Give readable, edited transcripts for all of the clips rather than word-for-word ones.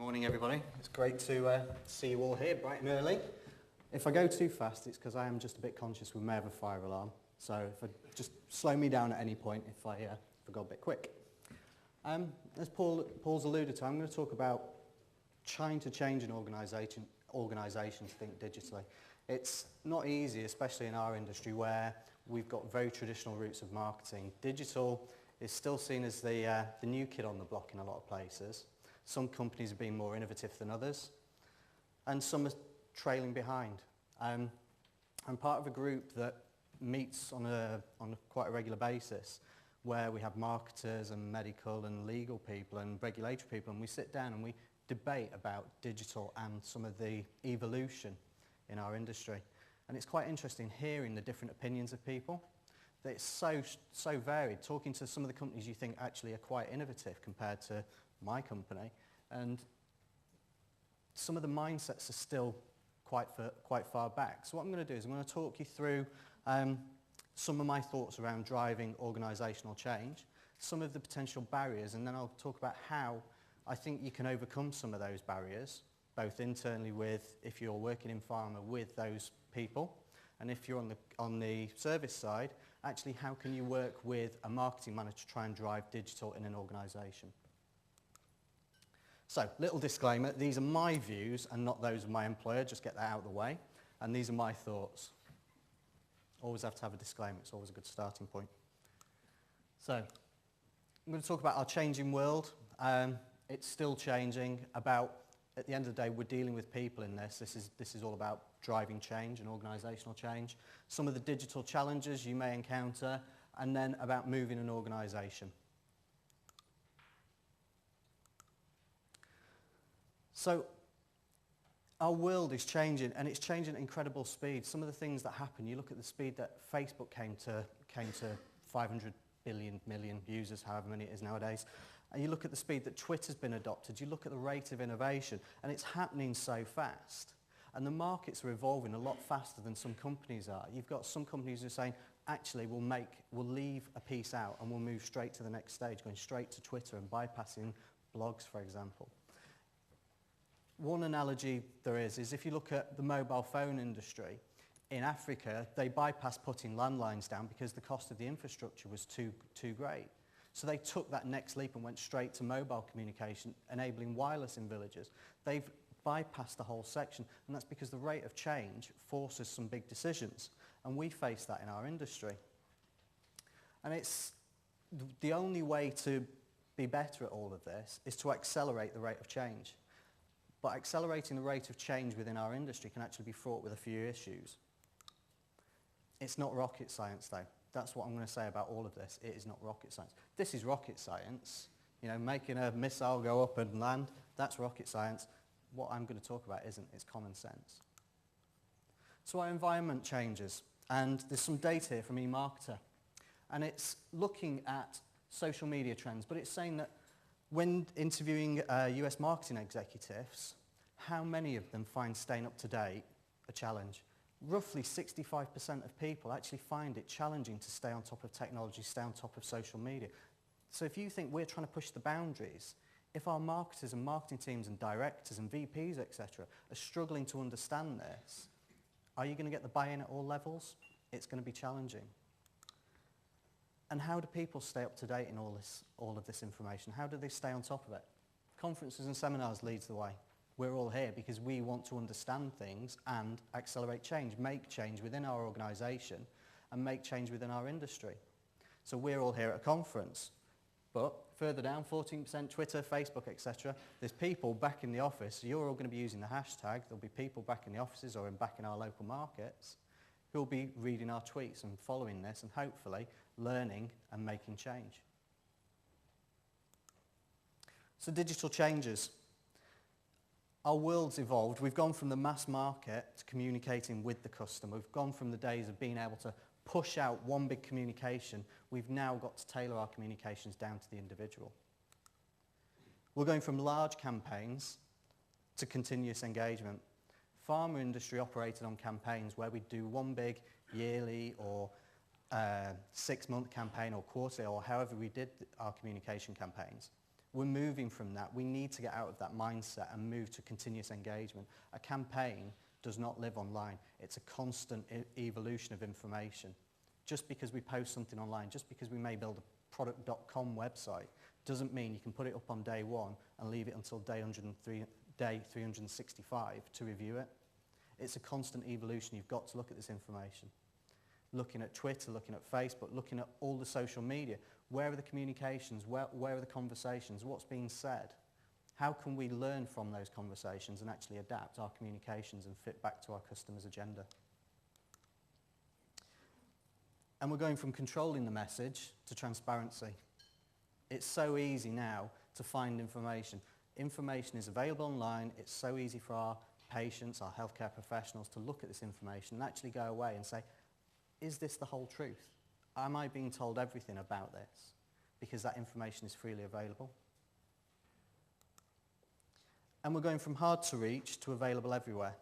Morning everybody, it's great to see you all here bright and early. If I go too fast it's because I am just a bit conscious we may have a fire alarm, so just slow me down at any point if I go a bit quick. As Paul's alluded to, I'm going to talk about trying to change an organisation to think digitally. It's not easy, especially in our industry where we've got very traditional routes of marketing. Digital is still seen as the new kid on the block in a lot of places. Some companies are being more innovative than others, and some are trailing behind. I'm part of a group that meets on a quite a regular basis, where we have marketers and medical and legal people and regulatory people, and we sit down and we debate about digital and some of the evolution in our industry. And it's quite interesting hearing the different opinions of people. It's so varied. Talking to some of the companies you think actually are quite innovative compared to my company, and some of the mindsets are still quite far back. So what I'm going to do is I'm going to talk you through some of my thoughts around driving organisational change, some of the potential barriers, and then I'll talk about how I think you can overcome some of those barriers, both internally if you're working in pharma with those people, and if you're on the service side, actually how can you work with a marketing manager to try and drive digital in an organisation. So, little disclaimer, these are my views and not those of my employer, just get that out of the way, and these are my thoughts. Always have to have a disclaimer, it's always a good starting point. So, I'm going to talk about our changing world. It's still changing. At the end of the day, we're dealing with people in this. This is all about driving change and organisational change. Some of the digital challenges you may encounter, and then about moving an organisation. So, our world is changing, and it's changing at incredible speed. Some of the things that happen, you look at the speed that Facebook came to 500 million users, however many it is nowadays, and you look at the speed that Twitter's been adopted, you look at the rate of innovation, and it's happening so fast. And the markets are evolving a lot faster than some companies are. You've got some companies who are saying, actually, we'll leave a piece out and we'll move straight to the next stage, going straight to Twitter and bypassing blogs, for example. One analogy there is if you look at the mobile phone industry, in Africa, they bypassed putting landlines down because the cost of the infrastructure was too great. So they took that next leap and went straight to mobile communication, enabling wireless in villages. They've bypassed the whole section, and that's because the rate of change forces some big decisions, and we face that in our industry. And it's the only way to be better at all of this is to accelerate the rate of change. But accelerating the rate of change within our industry can actually be fraught with a few issues. It's not rocket science, though. That's what I'm going to say about all of this. It is not rocket science. This is rocket science. You know, making a missile go up and land, that's rocket science. What I'm going to talk about isn't. It's common sense. So our environment changes, and there's some data here from eMarketer, and it's looking at social media trends, but it's saying that when interviewing US marketing executives, how many of them find staying up to date a challenge? Roughly 65% of people actually find it challenging to stay on top of technology, stay on top of social media. So if you think we're trying to push the boundaries, if our marketers and marketing teams and directors and VPs, etc., are struggling to understand this, are you going to get the buy-in at all levels? It's going to be challenging. And how do people stay up to date in all of this information? How do they stay on top of it? Conferences and seminars leads the way. We're all here because we want to understand things and accelerate change, make change within our organisation and make change within our industry. So we're all here at a conference, but further down, 14% Twitter, Facebook, etc. There's people back in the office. You're all going to be using the hashtag. There'll be people back in the offices or back in our local markets who'll be reading our tweets and following this and hopefully learning and making change. So digital changes. Our world's evolved. We've gone from the mass market to communicating with the customer. We've gone from the days of being able to push out one big communication. We've now got to tailor our communications down to the individual. We're going from large campaigns to continuous engagement. Pharma industry operated on campaigns where we'd do one big yearly or 6-month campaign or quarterly or however we did our communication campaigns. We're moving from that. We need to get out of that mindset and move to continuous engagement. A campaign does not live online. It's a constant evolution of information. Just because we post something online, just because we may build a product.com website, doesn't mean you can put it up on day one and leave it until day 365 to review it. It's a constant evolution. You've got to look at this information. Looking at Twitter, looking at Facebook, looking at all the social media. Where are the communications? Where are the conversations? What's being said? How can we learn from those conversations and actually adapt our communications and fit back to our customers' agenda? And we're going from controlling the message to transparency. It's so easy now to find information. Information is available online. It's so easy for our patients, our healthcare professionals to look at this information and actually go away and say, is this the whole truth? Am I being told everything about this? Because that information is freely available. And we're going from hard to reach to available everywhere.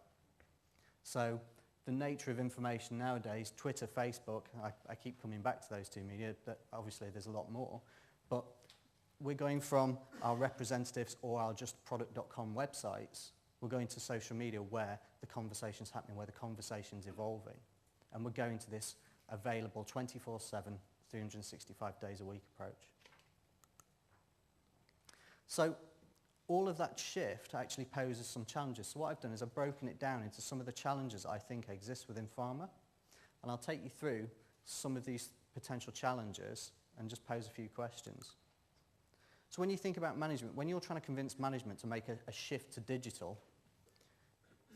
So the nature of information nowadays, Twitter, Facebook, I keep coming back to those two media, but obviously there's a lot more, but we're going from our representatives or our just product.com websites, we're going to social media where the conversation's happening, where the conversation's evolving. And we're going to this available 24/7, 365 days a week approach. So all of that shift actually poses some challenges. So what I've done is I've broken it down into some of the challenges I think exist within pharma. And I'll take you through some of these potential challenges and just pose a few questions. So when you think about management, when you're trying to convince management to make a shift to digital,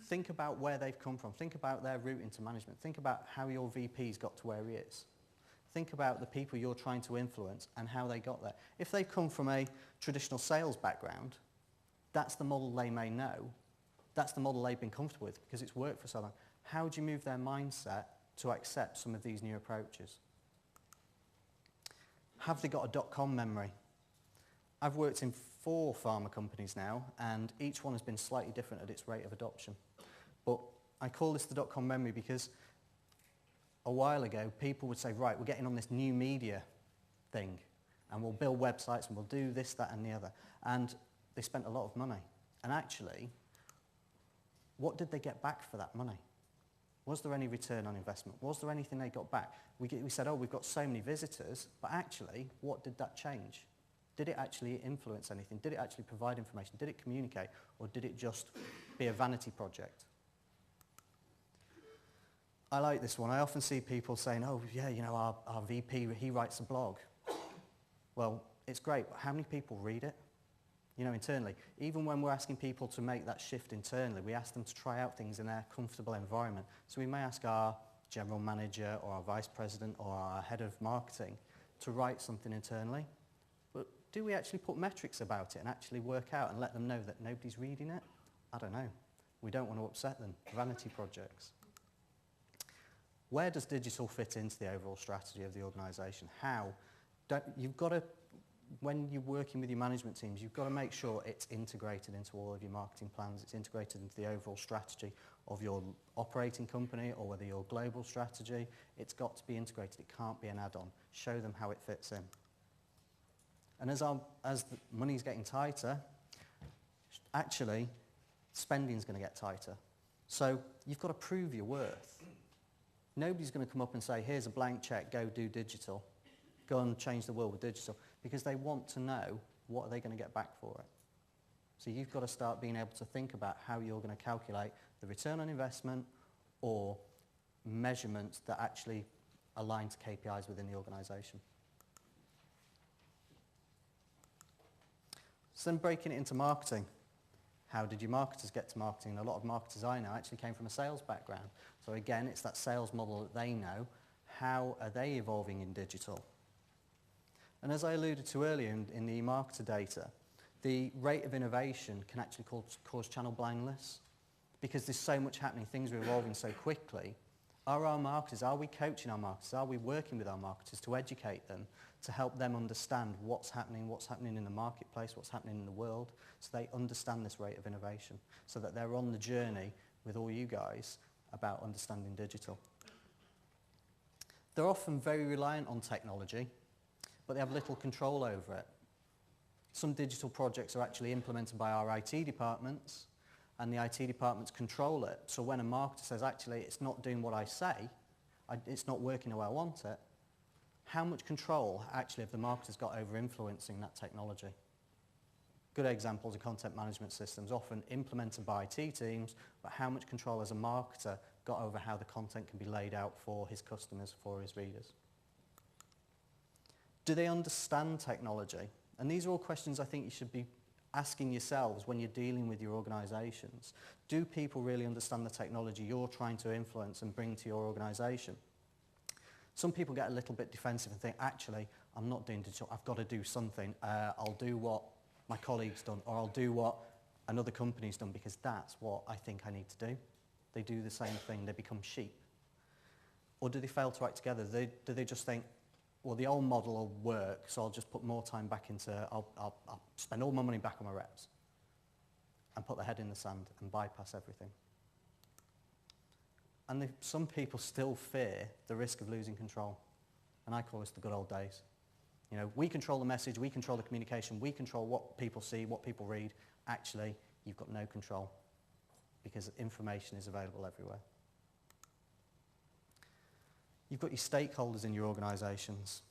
think about where they've come from. Think about their route into management. Think about how your VP's got to where he is. Think about the people you're trying to influence and how they got there. If they've come from a traditional sales background, that's the model they may know. That's the model they've been comfortable with because it's worked for so long. How do you move their mindset to accept some of these new approaches? Have they got a .com memory? I've worked in 4 pharma companies now, and each one has been slightly different at its rate of adoption. But I call this the .com memory because a while ago, people would say, right, we're getting on this new media thing, and we'll build websites, and we'll do this, that, and the other. And they spent a lot of money. And actually, what did they get back for that money? Was there any return on investment? Was there anything they got back? We said, oh, we've got so many visitors, but actually, what did that change? Did it actually influence anything? Did it actually provide information? Did it communicate? Or did it just be a vanity project? I like this one. I often see people saying, oh, yeah, you know, our VP, he writes a blog. Well, it's great, but how many people read it? You know, internally. Even when we're asking people to make that shift internally, we ask them to try out things in their comfortable environment. So we may ask our general manager or our vice president or our head of marketing to write something internally. But do we actually put metrics about it and actually work out and let them know that nobody's reading it? I don't know. We don't want to upset them. Vanity projects. Where does digital fit into the overall strategy of the organisation? How? You've got to, when you're working with your management teams, you've got to make sure it's integrated into all of your marketing plans. It's integrated into the overall strategy of your operating company or whether your global strategy. It's got to be integrated. It can't be an add-on. Show them how it fits in. And as the money's getting tighter, actually, spending's going to get tighter. So you've got to prove your worth. Nobody's going to come up and say, here's a blank check, go do digital. Go and change the world with digital. Because they want to know what are they going to get back for it. So you've got to start being able to think about how you're going to calculate the return on investment or measurements that actually align to KPIs within the organisation. So then breaking it into marketing. How did your marketers get to marketing? A lot of marketers I know actually came from a sales background. So again, it's that sales model that they know. How are they evolving in digital? And as I alluded to earlier in the marketer data, the rate of innovation can actually cause channel blindness because there's so much happening, things are evolving so quickly. Are our marketers, are we coaching our marketers? Are we working with our marketers to educate them, to help them understand what's happening in the marketplace, what's happening in the world, so they understand this rate of innovation, so that they're on the journey with all you guys about understanding digital. They're often very reliant on technology, but they have little control over it. Some digital projects are actually implemented by our IT departments, and the IT departments control it. So when a marketer says, actually, it's not doing what I say, it's not working the way I want it, how much control actually have the marketers got over influencing that technology? Good examples are content management systems, often implemented by IT teams, but how much control has a marketer got over how the content can be laid out for his customers, for his readers? Do they understand technology? And these are all questions I think you should be asking yourselves when you're dealing with your organisations. Do people really understand the technology you're trying to influence and bring to your organisation? Some people get a little bit defensive and think, actually, I'm not doing digital, I've got to do something. I'll do what my colleague's done, or I'll do what another company's done, because that's what I think I need to do. They do the same thing, they become sheep. Or do they fail to act together? Do they just think, well, the old model will work, so I'll just put more time back into, I'll spend all my money back on my reps and put their head in the sand and bypass everything. And some people still fear the risk of losing control. And I call this the good old days. You know, we control the message, we control the communication, we control what people see, what people read. Actually, you've got no control because information is available everywhere. You've got your stakeholders in your organisations,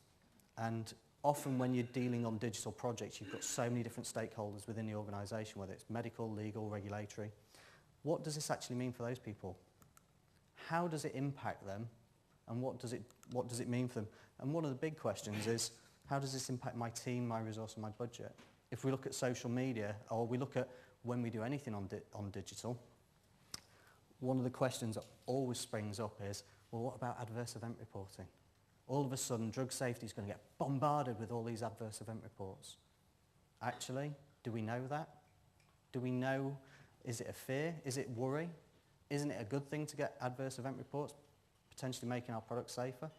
and often when you're dealing on digital projects, you've got so many different stakeholders within the organisation, whether it's medical, legal, regulatory. What does this actually mean for those people? How does it impact them, and what does it mean for them? And one of the big questions is, how does this impact my team, my resource and my budget? If we look at social media, or we look at when we do anything on digital, one of the questions that always springs up is, well, what about adverse event reporting? All of a sudden, drug safety is going to get bombarded with all these adverse event reports. Actually, do we know that? Do we know, is it a fear? Is it worry? Isn't it a good thing to get adverse event reports, potentially making our products safer?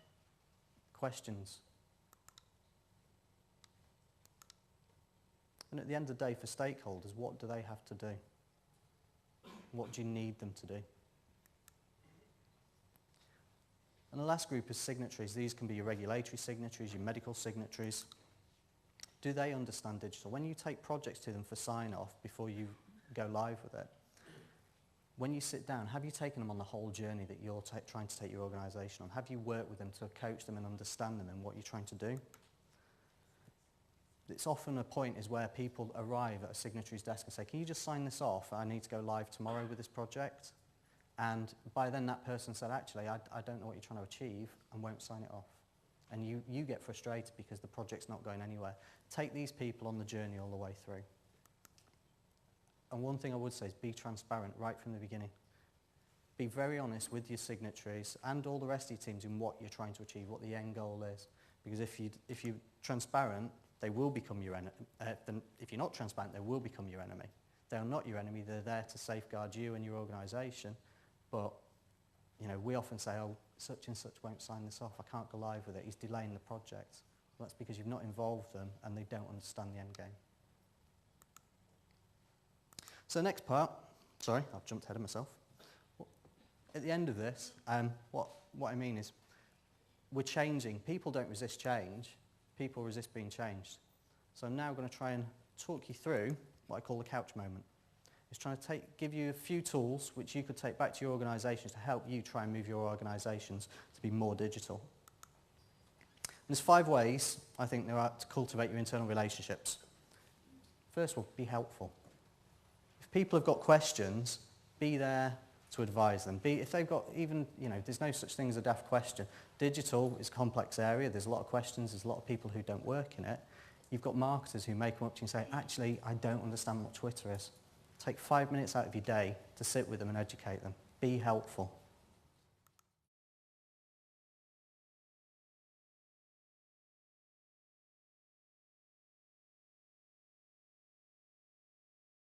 Questions. And at the end of the day, for stakeholders, what do they have to do? What do you need them to do? And the last group is signatories. These can be your regulatory signatories, your medical signatories. Do they understand digital? When you take projects to them for sign-off before you go live with it, when you sit down, have you taken them on the whole journey that you're trying to take your organisation on? Have you worked with them to coach them and understand them and what you're trying to do? It's often a point is where people arrive at a signatory's desk and say, can you just sign this off? I need to go live tomorrow with this project. And by then that person said, actually, I don't know what you're trying to achieve, and won't sign it off. And you get frustrated because the project's not going anywhere. Take these people on the journey all the way through. And one thing I would say is be transparent right from the beginning. Be very honest with your signatories and all the rest of your teams in what you're trying to achieve, what the end goal is. Because if you're transparent, they will become your enemy. If you're not transparent, they will become your enemy. They're not your enemy, they're there to safeguard you and your organisation. But, you know, we often say, oh, such and such won't sign this off, I can't go live with it, he's delaying the project. Well, that's because you've not involved them and they don't understand the end game. So the next part, sorry, I've jumped ahead of myself. At the end of this, what I mean is, we're changing. People don't resist change, people resist being changed. So I'm now going to try and talk you through what I call the couch moment. It's trying to give you a few tools which you could take back to your organisations to help you try and move your organisations to be more digital. And there's 5 ways, I think, there are to cultivate your internal relationships. First of all, be helpful. If people have got questions, be there to advise them. If they've got even, you know, there's no such thing as a daft question. Digital is a complex area, there's a lot of questions, there's a lot of people who don't work in it. You've got marketers who may come up to you and say, actually, I don't understand what Twitter is. Take 5 minutes out of your day to sit with them and educate them. Be helpful.